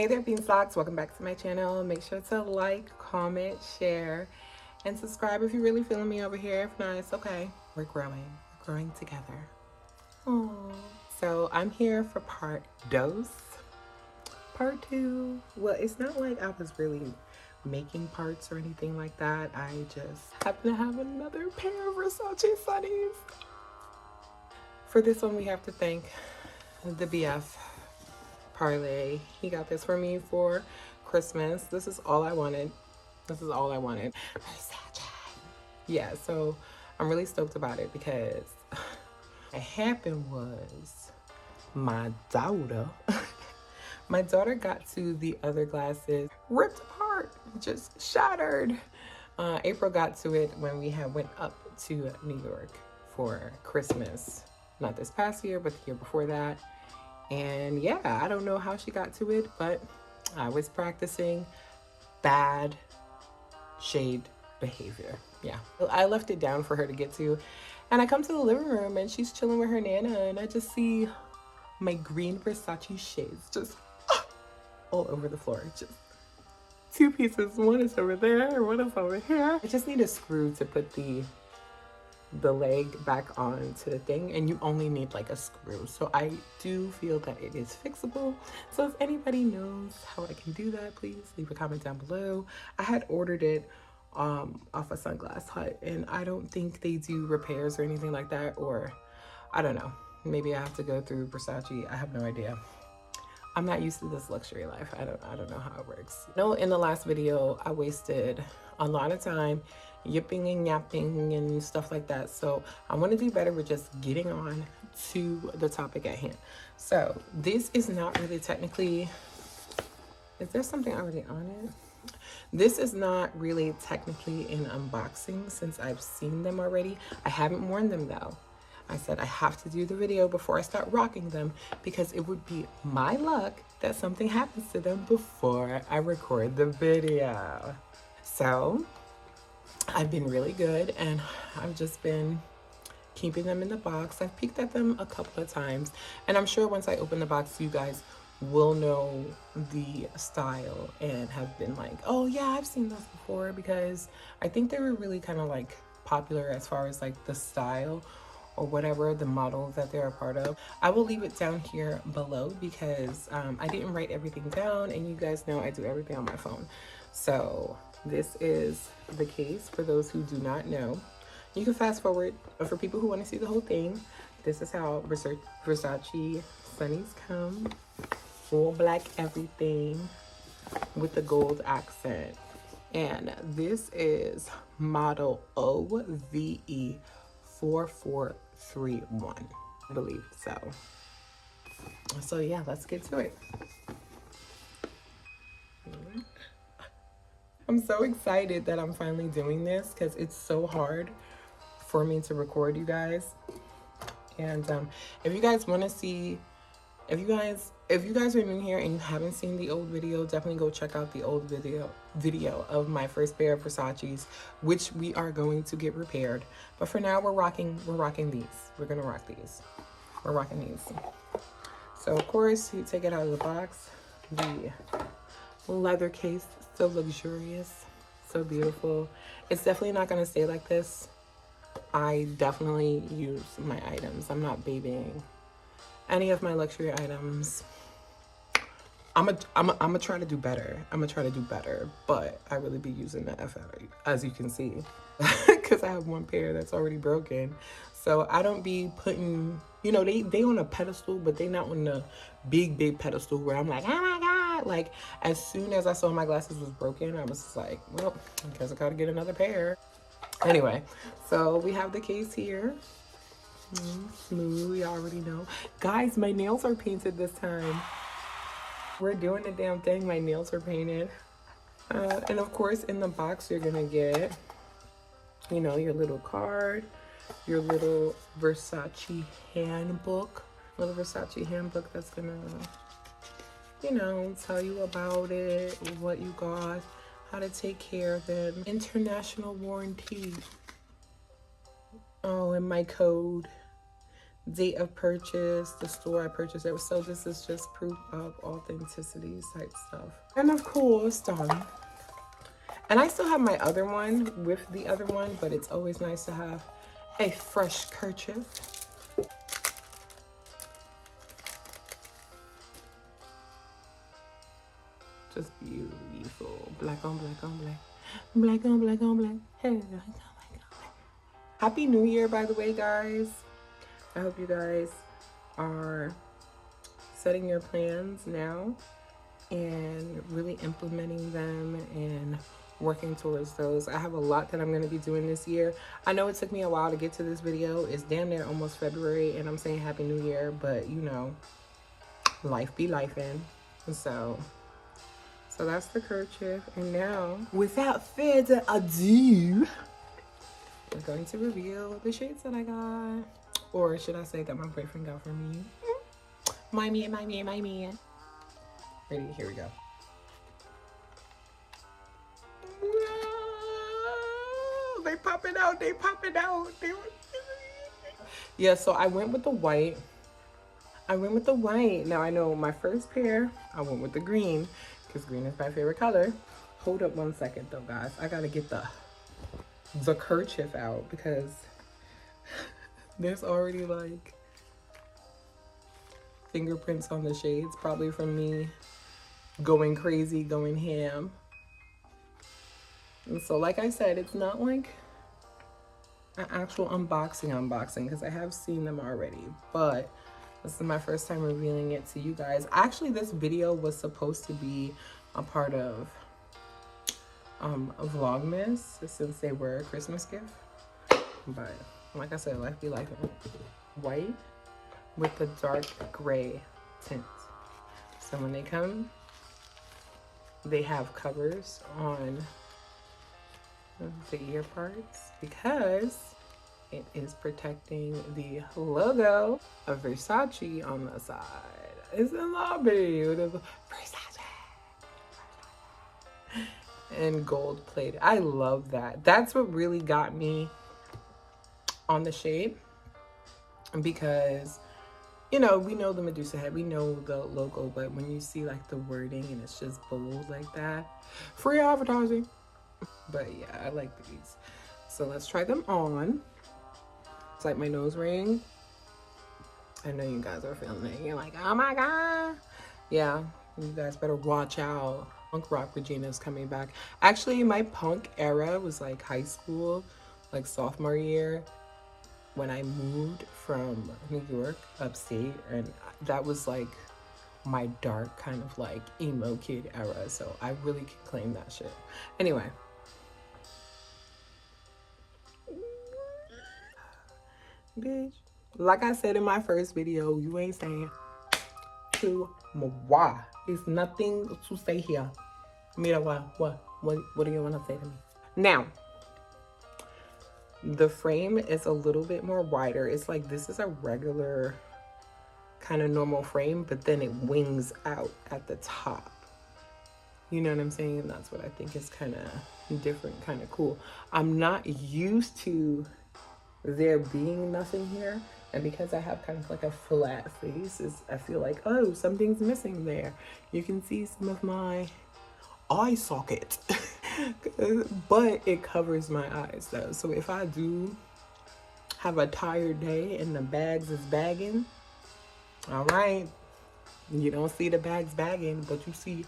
Hey there, Beanstalks. Welcome back to my channel. Make sure to like, comment, share, and subscribe if you're really feeling me over here. If not, it's okay. We're growing together. Aww. So I'm here for part two. Well, it's not like I was really making parts or anything like that. I just happen to have another pair of Versace sunnies. For this one, we have to thank the BF Parlay. He got this for me for Christmas. This is all I wanted. Versace. Yeah, so I'm really stoked about it because what happened was my daughter got to the other glasses, ripped apart, just shattered. April got to it when we went up to New York for Christmas. Not this past year, but the year before that. And yeah, I don't know how she got to it, but I was practicing bad shade behavior. Yeah, I left it down for her to get to. And I come to the living room and she's chilling with her Nana, and I just see my green Versace shades just all over the floor. Just two pieces. One is over there, one is over here. I just need a screw to put the leg back onto the thing, and you only need like a screw. So I do feel that it is fixable. So if anybody knows how I can do that, please leave a comment down below. I had ordered it off a Sunglass Hut, and I don't think they do repairs or anything like that, or I don't know, maybe I have to go through Versace. I have no idea. I'm not used to this luxury life. I don't know how it works. No, in the last video I wasted a lot of time yipping and yapping and stuff like that. So I want to do better with just getting on to the topic at hand. So this is not really technically, is there something already on it? This is not really technically an unboxing since I've seen them already. I haven't worn them though. I said I have to do the video before I start rocking them because it would be my luck that something happens to them before I record the video. So I've been really good, and I've just been keeping them in the box. I've peeked at them a couple of times, and I'm sure once I open the box, you guys will know the style and have been like, oh yeah, I've seen those before, because I think they were really kind of like popular as far as like the style or whatever, the model that they're a part of. I will leave it down here below because I didn't write everything down, and you guys know I do everything on my phone. So this is the case for those who do not know. You can fast forward, but for people who want to see the whole thing, this is how Versace sunnies come. Full black everything with the gold accent. And this is model OVE 4431, I believe so. So yeah, let's get to it. I'm so excited that I'm finally doing this because it's so hard for me to record, you guys. And if you guys want to see, if you guys are new here and you haven't seen the old video, definitely go check out the old video of my first pair of Versace's, which we are going to get repaired. But for now, we're rocking these. We're gonna rock these. We're rocking these. So of course, you take it out of the box. The leather case, so luxurious, so beautiful. It's definitely not gonna stay like this. I definitely use my items. I'm not babying any of my luxury items. I'm gonna try to do better. But I really be using the F out, as you can see, because I have one pair that's already broken. So I don't be putting, you know, they on a pedestal, but they not on the big pedestal where I'm like, oh my God. Like, as soon as I saw my glasses was broken, I was just like, well, I guess I gotta get another pair. Anyway, so we have the case here. Smooth, you already know. Guys, my nails are painted this time. We're doing the damn thing. My nails are painted. And of course, in the box, you're gonna get, you know, your little card, your little Versace handbook, that's gonna, you know, tell you about it, what you got, how to take care of it, international warranty. Oh, and my code. date of purchase, the store I purchased it. So this is just proof of authenticity type stuff. And of course, and I still have my other one with the other one, but it's always nice to have a fresh kerchief. Just beautiful. Black on black on black. Black on black on black. Hey, black on black on black. Happy New Year, by the way, guys. I hope you guys are setting your plans now and really implementing them and working towards those. I have a lot that I'm going to be doing this year. I know it took me a while to get to this video. It's damn near almost February and I'm saying Happy New Year, but you know, life be lifing. So that's the kerchief. And now, without further ado, we're going to reveal the shades that I got. Or should I say that my boyfriend got for me? My man, my man, my man. Ready? Here we go. They popping out. They popping out. Yeah, so I went with the white. Now I know my first pair, I went with the green because green is my favorite color. Hold up 1 second though, guys. I gotta get the kerchief out because there's already like fingerprints on the shades, probably from me going crazy, going ham. And so like I said, it's not like an actual unboxing because I have seen them already, but this is my first time revealing it to you guys. Actually, this video was supposed to be a part of a Vlogmas since they were a Christmas gift, but like I said, life be life. White with the dark gray tint. So when they come, they have covers on the ear parts because it is protecting the logo of Versace on the side. It's a lot beautiful. Versace. And gold plated. I love that. That's what really got me on the shade, because you know, we know the Medusa head, we know the logo, but when you see like the wording and it's just bold like that, free advertising. But yeah, I like these. So let's try them on. It's like my nose ring. I know you guys are feeling it. You're like, oh my God. Yeah, you guys better watch out. Punk rock Regina's coming back. Actually, my punk era was like high school, like sophomore year, when I moved from New York upstate, and that was like my dark kind of like emo kid era. So I really can claim that shit. Anyway. Bitch, like I said in my first video, you ain't saying to moi. There's nothing to say here. Mira, what do you want to say to me? Now, the frame is a little bit more wider. It's like this is a regular kind of normal frame, but then it wings out at the top. You know what I'm saying? That's what I think is kind of different, kind of cool. I'm not used to there being nothing here, and because I have kind of like a flat face, I feel like, oh, something's missing there. You can see some of my eye socket, but it covers my eyes though. So if I do have a tired day and the bags is bagging, all right, you don't see the bags bagging, but you see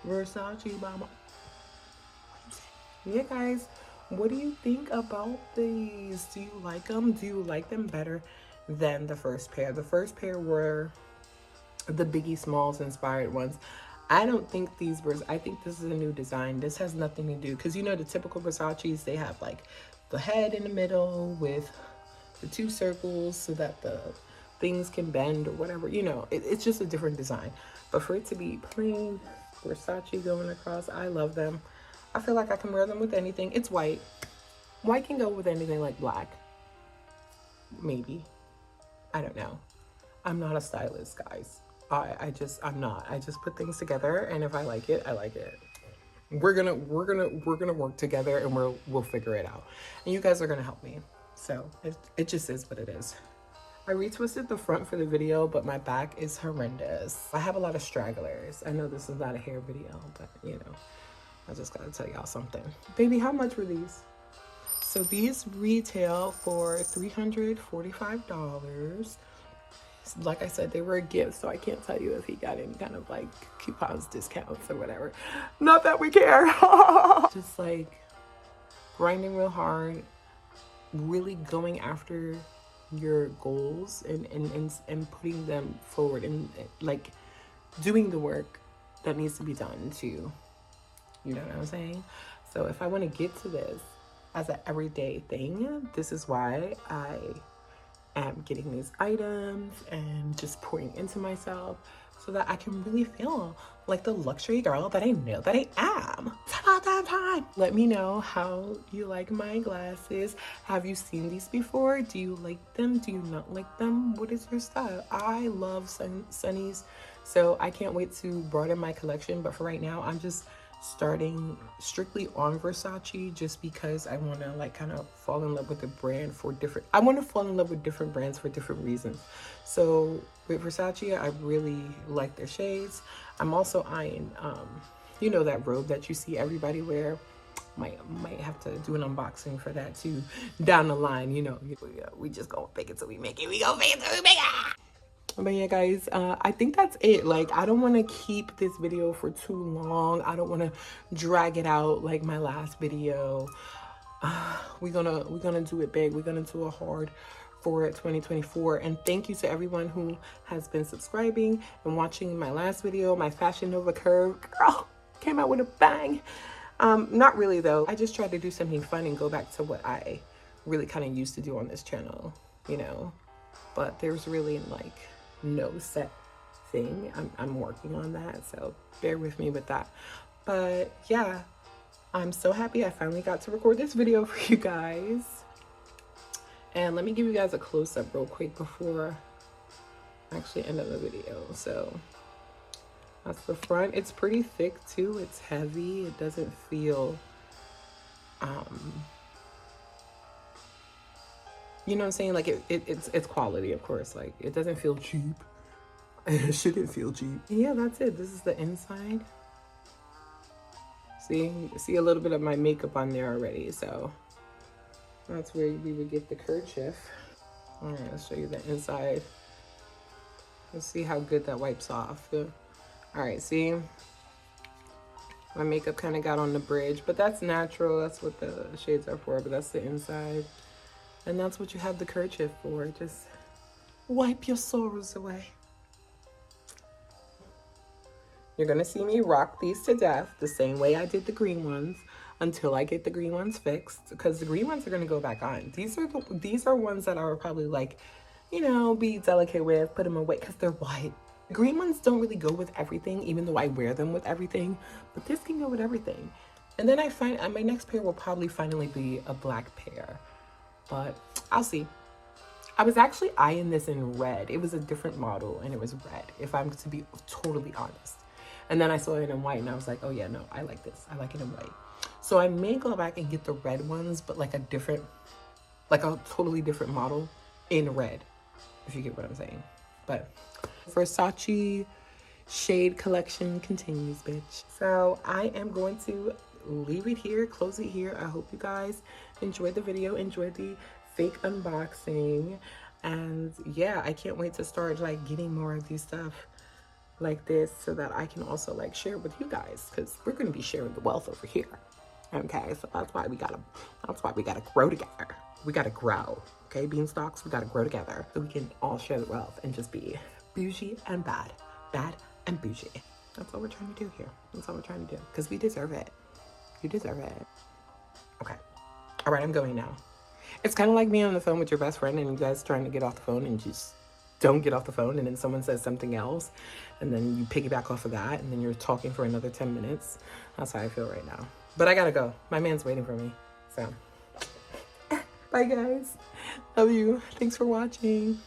Versace, mama. Yeah, guys, what do you think about these? Do you like them? Do you like them better than the first pair? The first pair were the Biggie Smalls inspired ones. I don't think these were, I think this is a new design. This has nothing to do, because you know the typical Versace's, they have like the head in the middle with the two circles so that the things can bend or whatever, you know, it's just a different design. But for it to be plain Versace going across, I love them. I feel like I can wear them with anything. It's white. White can go with anything like black. Maybe. I don't know. I'm not a stylist, guys. I'm not. I just put things together, and if I like it, I like it. We're gonna work together, and we'll figure it out. And you guys are gonna help me. So it just is what it is. I retwisted the front for the video, but my back is horrendous. I have a lot of stragglers. I know this is not a hair video, but you know, I just gotta tell y'all something. Baby, how much were these? So these retail for $345. Like I said, they were a gift, so I can't tell you if he got any kind of like coupons, discounts, or whatever. Not that we care. Just like grinding real hard, really going after your goals and putting them forward and like doing the work that needs to be done too. You know what I'm saying? So if I want to get to this as an everyday thing, this is why I am getting these items and just pouring into myself so that I can really feel like the luxury girl that I know that I am. It's about that time. Let me know how you like my glasses. Have you seen these before? Do you like them? Do you not like them? What is your style? I love sunnies, so I can't wait to broaden my collection. But for right now, I'm just starting strictly on Versace just because I want to like kind of fall in love with the brand for different, I want to fall in love with different brands for different reasons. So with Versace, I really like their shades. I'm also eyeing you know, that robe that you see everybody wear. Might have to do an unboxing for that too down the line. You know, we just gonna fake it till we make it. We gonna fake it till we make it. But yeah, guys, I think that's it. Like, I don't want to keep this video for too long. I don't want to drag it out like my last video. We're gonna do it big. We're gonna do it hard for 2024. And thank you to everyone who has been subscribing and watching my last video. My Fashion Nova curve, girl, came out with a bang. Not really though. I just tried to do something fun and go back to what I really kind of used to do on this channel, you know. But there's really like no set thing. I'm working on that, so bear with me with that. But yeah, I'm so happy I finally got to record this video for you guys. And let me give you guys a close-up real quick before I actually end of the video. So that's the front. It's pretty thick too. It's heavy. It doesn't feel you know what I'm saying? Like it's quality, of course. Like it doesn't feel cheap. It shouldn't feel cheap. Yeah, that's it. This is the inside. See a little bit of my makeup on there already. So that's where we would get the kerchief. All right, let's show you the inside. Let's see how good that wipes off. All right, see? My makeup kind of got on the bridge, but that's natural. That's what the shades are for, but that's the inside. And that's what you have the kerchief for. Just wipe your sorrows away. You're gonna see me rock these to death the same way I did the green ones until I get the green ones fixed, because the green ones are gonna go back on. These are ones that I would probably like, you know, be delicate with, put them away because they're white. The green ones don't really go with everything, even though I wear them with everything, but this can go with everything. And then I find my next pair will probably finally be a black pair. But I'll see. I was actually eyeing this in red. It was a different model and it was red, if I'm to be totally honest. And then I saw it in white and I was like, oh yeah, no, I like this. I like it in white. So I may go back and get the red ones, but like a totally different model in red, if you get what I'm saying. But Versace shade collection continues, bitch. So I am going to leave it here, close it here. I hope you guys enjoyed the video, enjoyed the fake unboxing, and yeah, I can't wait to start like getting more of these stuff like this so that I can also like share with you guys, because we're going to be sharing the wealth over here. Okay, so that's why we gotta grow together. We gotta grow, okay, beanstalks. We gotta grow together so we can all share the wealth and just be bougie and bad and bougie. That's what we're trying to do here. That's what we're trying to do, because we deserve it. You deserve it. Okay. All right, I'm going now. It's kind of like being on the phone with your best friend and you guys trying to get off the phone and just don't get off the phone, and then someone says something else and then you piggyback off of that and then you're talking for another 10 minutes. That's how I feel right now. But I gotta go. My man's waiting for me. So, bye guys. Love you. Thanks for watching.